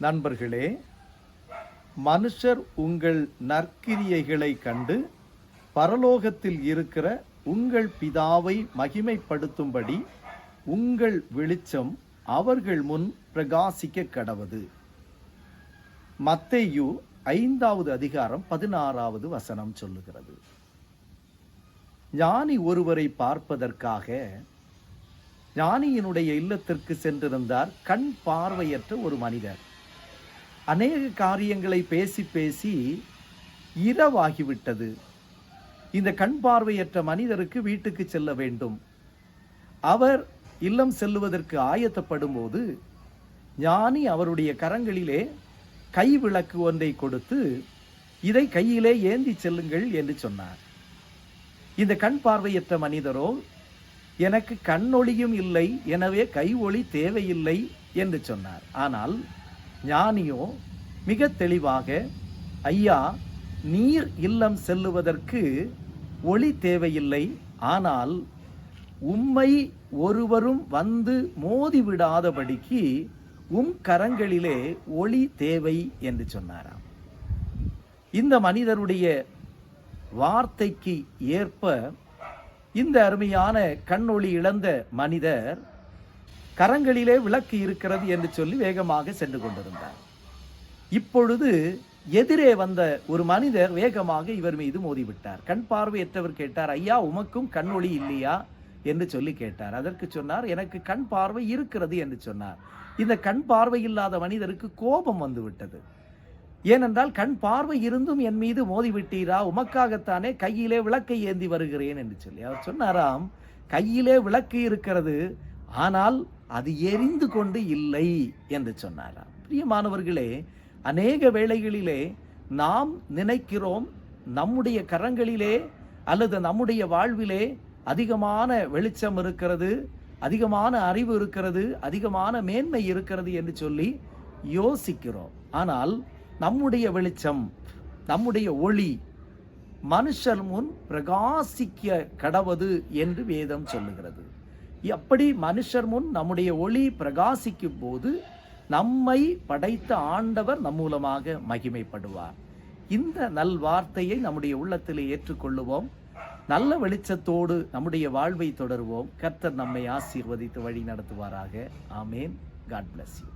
நண்பர்களே, மனுஷர் உங்கள் நற்கிரியைகளை கண்டு பரலோகத்தில் இருக்கிற உங்கள் பிதாவை மகிமைப்படுத்தும்படி உங்கள் வெளிச்சம் அவர்கள் முன் பிரகாசிக்க கடவது. மத்தேயு 5வது அதிகாரம் 16வது வசனம் சொல்லுகிறது. ஞானி ஒருவரை பார்ப்பதற்காக ஞானியினுடைய இல்லத்திற்கு சென்றிருந்தார் கண் பார்வையற்ற ஒரு மனிதர். அநேக காரியங்களை பேசி பேசி இரவாகிவிட்டது. இந்த கண் பார்வையற்ற மனிதருக்கு வீட்டுக்கு செல்ல வேண்டும். அவர் இல்லம் செல்லுவதற்கு ஆயத்தப்படும் போது ஞானி அவருடைய கரங்களிலே கை விளக்கு ஒன்றை கொடுத்து, இதை கையிலே ஏந்தி செல்லுங்கள் என்று சொன்னார். இந்த கண் பார்வையற்ற மனிதரோ, எனக்கு கண்ணொளியும் இல்லை, எனவே கை ஒளி தேவையில்லை என்று சொன்னார். ஆனால் ஞானியோ மிக தெளிவாக, ஐயா, நீர் இல்லம் செல்லுவதற்கு ஒளி தேவையில்லை, ஆனால் உம்மை ஒருவரும் வந்து மோதிவிடாதபடிக்கு கரங்களிலே ஒளி தேவை என்று சொன்னாராம். இந்த மனிதருடைய வார்த்தைக்கு ஏற்ப இந்த அருமையான கண்ணொளி இழந்த மனிதர் கரங்களிலே விளக்கு இருக்கிறது என்று சொல்லி வேகமாக சென்று கொண்டிருந்தார். இப்பொழுது எதிரே வந்த ஒரு மனிதர் வேகமாக இவர் மீது மோதிவிட்டார். கண் பார்வையற்றவர் கேட்டார், ஐயா, உமக்கும் கண்ணொளி இல்லையா என்று சொல்லி கேட்டார். அதற்கு சொன்னார், எனக்கு கண் பார்வை இருக்கிறது என்று சொன்னார். இந்த கண் பார்வை இல்லாத மனிதருக்கு கோபம் வந்து விட்டது. ஏனென்றால் கண் பார்வை இருந்தும் என் மீது மோதிவிட்டீரா, உமக்காகத்தானே கையிலே விளக்கை ஏந்தி வருகிறேன் என்று சொல்லி. அவர் சொன்னாராம், கையிலே விளக்கு இருக்கிறது, ஆனால் அது எரிந்து கொண்டு இல்லை என்று சொன்னாராம். பிரியமானவர்களே, அநேக வேளைகளிலே நாம் நினைக்கிறோம் நம்முடைய கரங்களிலே அல்லது நம்முடைய வாழ்விலே அதிகமான வெளிச்சம் இருக்கிறது, அதிகமான அறிவு இருக்கிறது, அதிகமான மேன்மை இருக்கிறது என்று சொல்லி யோசிக்கிறோம். ஆனால் நம்முடைய வெளிச்சம், நம்முடைய ஒளி மனுஷர் முன் பிரகாசிக்க கடவது என்று வேதம் சொல்லுகிறது. அப்படி மனுஷர் முன் நம்முடைய ஒளி பிரகாசிக்கும் போது நம்மை படைத்த ஆண்டவர் நம் மூலமாக மகிமைப்படுவார். இந்த நல்வார்த்தையை நம்முடைய உள்ளத்திலே ஏற்றுக்கொள்ளுவோம். நல்ல வெளிச்சத்தோடு நம்முடைய வாழ்வை தொடருவோம். கர்த்தர் நம்மை ஆசீர்வதித்து வழி நடத்துவாராக. ஆமேன். God bless you.